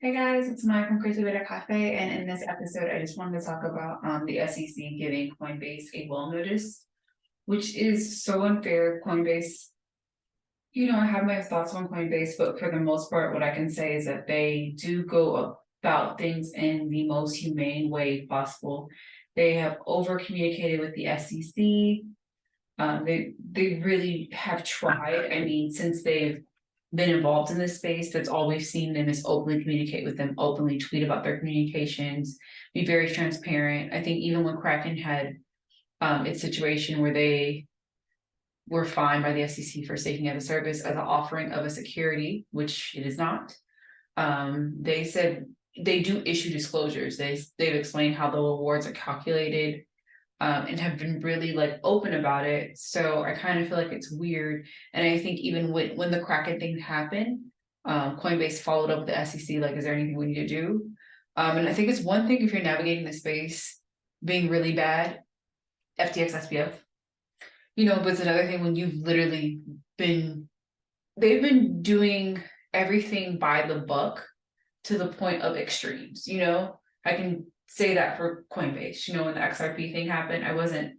Hey guys, it's Maya from Crazy Beta Cafe, and in this episode, I just wanted to talk about the SEC giving Coinbase a well notice, which is so unfair. Coinbase, I have my thoughts on Coinbase, but for the most part, what I can say is that they do go about things in the most humane way possible. They have over communicated with the SEC. They really have tried. I mean, since they've been involved in this space, that's all we've seen them is openly communicate with them, openly tweet about their communications, be very transparent. I think even when Kraken had its situation where they were fined by the SEC for staking as a service as an offering of a security, which it is not. They said they do issue disclosures. They've explained how the awards are calculated, and have been really like open about it. So I kind of feel like it's weird. And I think even when the Kraken thing happened, Coinbase followed up with the SEC, like, is there anything we need to do? And I think it's one thing if you're navigating the space being really bad, FTX, SPF, but it's another thing when you've literally they've been doing everything by the buck to the point of extremes, I can say that for Coinbase. When the XRP thing happened, I wasn't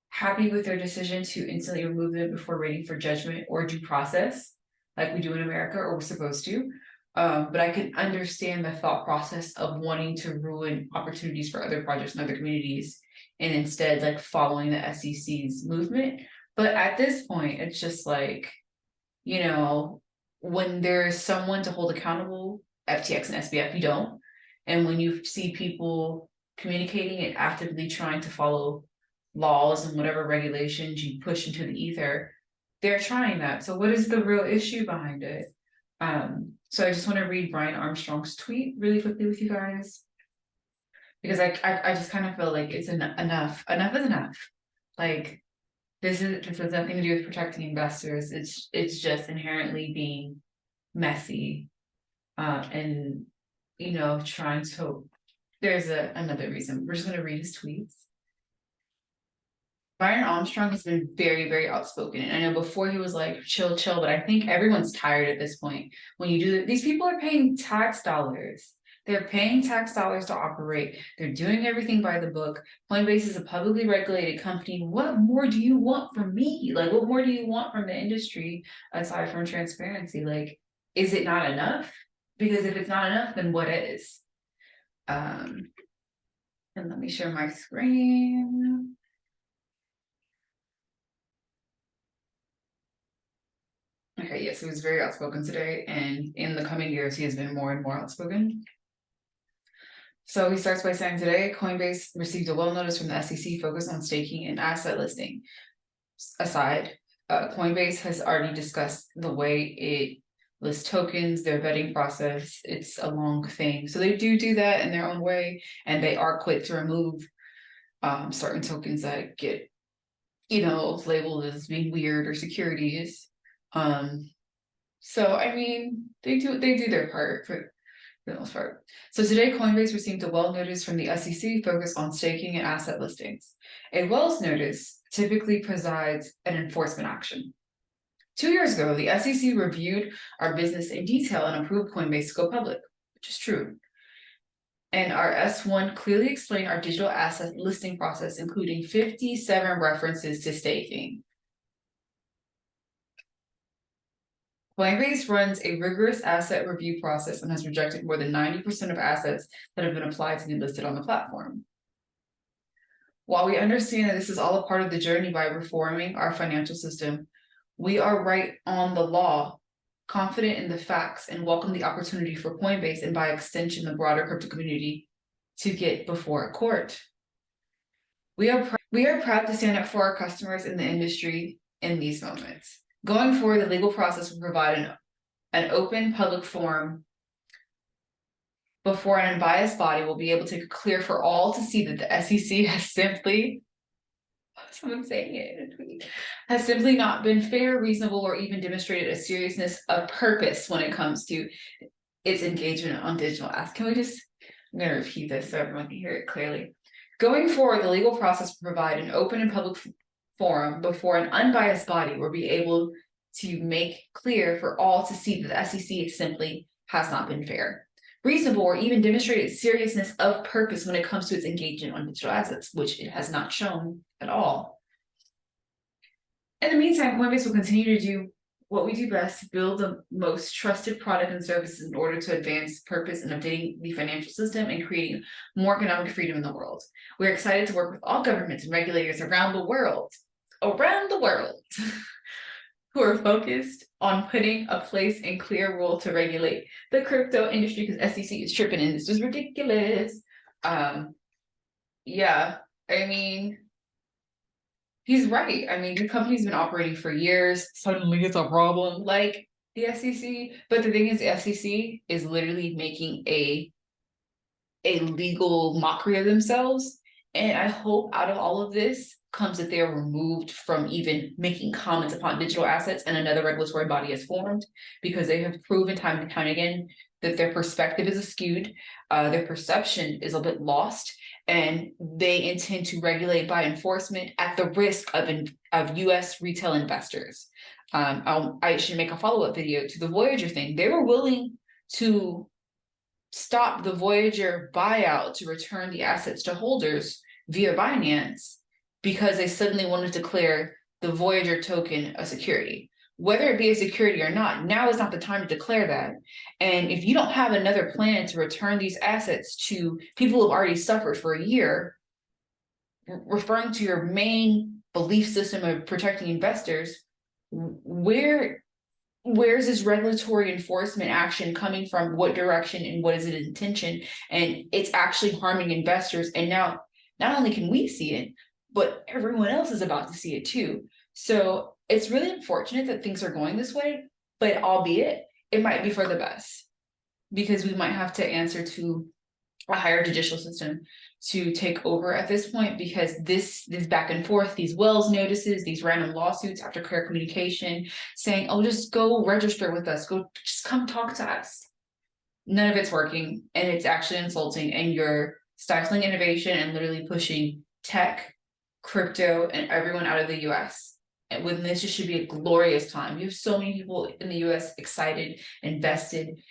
happy with their decision to instantly remove it before waiting for judgment or due process, like we do in America, or we're supposed to. But I can understand the thought process of wanting to ruin opportunities for other projects and other communities, and instead like following the SEC's movement. But at this point, it's just like, when there's someone to hold accountable, FTX and SBF, you don't. And when you see people communicating and actively trying to follow laws and whatever regulations you push into the ether, they're trying that. So what is the real issue behind it? So I just want to read Brian Armstrong's tweet really quickly with you guys, because I just kind of feel like it's enough. Enough is enough. Like this has nothing to do with protecting investors. It's just inherently being messy, and trying to. There's another reason. We're just going to read his tweets. Brian Armstrong has been very, very outspoken. And I know before he was like, chill, chill, but I think everyone's tired at this point. When you do these people are paying tax dollars. They're paying tax dollars to operate. They're doing everything by the book. Coinbase is a publicly regulated company. What more do you want from me? Like, what more do you want from the industry aside from transparency? Like, is it not enough? Because if it's not enough, then what is? And let me share my screen. Okay, yes, he was very outspoken today, and in the coming years, he has been more and more outspoken. So he starts by saying, today, Coinbase received a well notice from the SEC focused on staking and asset listing. Aside, Coinbase has already discussed the way it lists tokens, their vetting process. It's a long thing. So they do that in their own way, and they are quick to remove certain tokens that get, labeled as being weird or securities. So I mean, they do their part for the most part. So today, Coinbase received a well notice from the SEC focused on staking and asset listings. A wells notice typically presides an enforcement action. 2 years ago, the SEC reviewed our business in detail and approved Coinbase to go public, which is true. And our S1 clearly explained our digital asset listing process, including 57 references to staking. Coinbase runs a rigorous asset review process and has rejected more than 90% of assets that have been applied to be listed on the platform. While we understand that this is all a part of the journey by reforming our financial system, we are right on the law, confident in the facts, and welcome the opportunity for Coinbase and by extension the broader crypto community to get before a court. We are proud to stand up for our customers in the industry in these moments. Going forward, the legal process will provide an open public forum before an unbiased body will be able to clear for all to see that the SEC has simply, someone saying it in a tweet, has simply not been fair, reasonable, or even demonstrated a seriousness of purpose when it comes to its engagement on digital assets. I'm going to repeat this so everyone can hear it clearly. Going forward, the legal process will provide an open and public forum before an unbiased body will be able to make clear for all to see that the SEC simply has not been fair, reasonable or even demonstrated seriousness of purpose when it comes to its engagement on digital assets, which it has not shown at all. In the meantime, Coinbase will continue to do what we do best, build the most trusted product and services in order to advance purpose in updating the financial system and creating more economic freedom in the world. We're excited to work with all governments and regulators around the world, who are focused on putting a place and clear rule to regulate the crypto industry, because SEC is tripping and this is ridiculous. Yeah, I mean, he's right. I mean, the company's been operating for years. Suddenly it's a problem, like the SEC. But the thing is, the SEC is literally making a legal mockery of themselves. And I hope out of all of this comes that they are removed from even making comments upon digital assets, and another regulatory body is formed, because they have proven time and time again that their perspective is skewed, their perception is a bit lost, and they intend to regulate by enforcement at the risk of US retail investors. I should make a follow-up video to the Voyager thing. They were willing to stop the Voyager buyout to return the assets to holders via Binance, because they suddenly wanted to declare the Voyager token a security. Whether it be a security or not, now is not the time to declare that. And if you don't have another plan to return these assets to people who have already suffered for a year, referring to your main belief system of protecting investors, where's this regulatory enforcement action coming from? What direction and what is its intention? And it's actually harming investors. And now not only can we see it, but everyone else is about to see it too. So it's really unfortunate that things are going this way, but albeit it might be for the best, because we might have to answer to a higher judicial system to take over at this point, because this back and forth, these Wells notices, these random lawsuits after clear communication saying, oh, just go register with us, just come talk to us. None of it's working, and it's actually insulting, and you're stifling innovation and literally pushing tech, crypto, and everyone out of the US. And when this just should be a glorious time. You have so many people in the US excited, invested,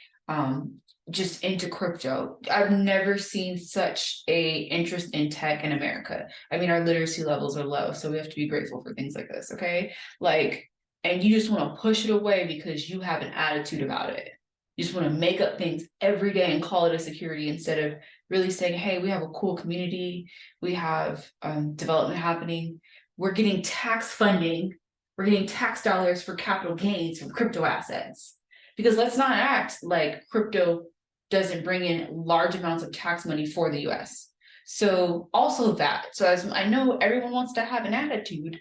just into crypto. I've never seen such a interest in tech in America. I mean, our literacy levels are low, so we have to be grateful for things like this, okay? Like, and you just want to push it away because you have an attitude about it. You just want to make up things every day and call it a security, instead of really saying, hey, we have a cool community, we have development happening, we're getting tax funding, we're getting tax dollars for capital gains from crypto assets. Because let's not act like crypto doesn't bring in large amounts of tax money for the US. So also that. So as I know everyone wants to have an attitude,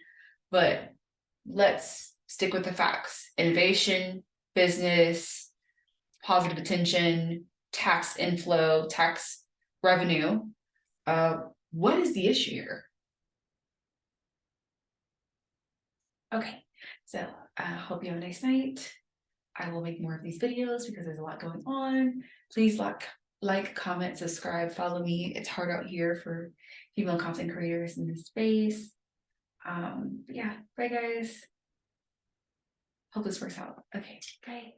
but let's stick with the facts. Innovation, business, positive attention, tax inflow, tax revenue. What is the issue here? Okay, so I hope you have a nice night. I will make more of these videos because there's a lot going on. Please like, comment, subscribe, follow me. It's hard out here for female content creators in this space. Yeah, bye guys. Hope this works out. Okay, bye.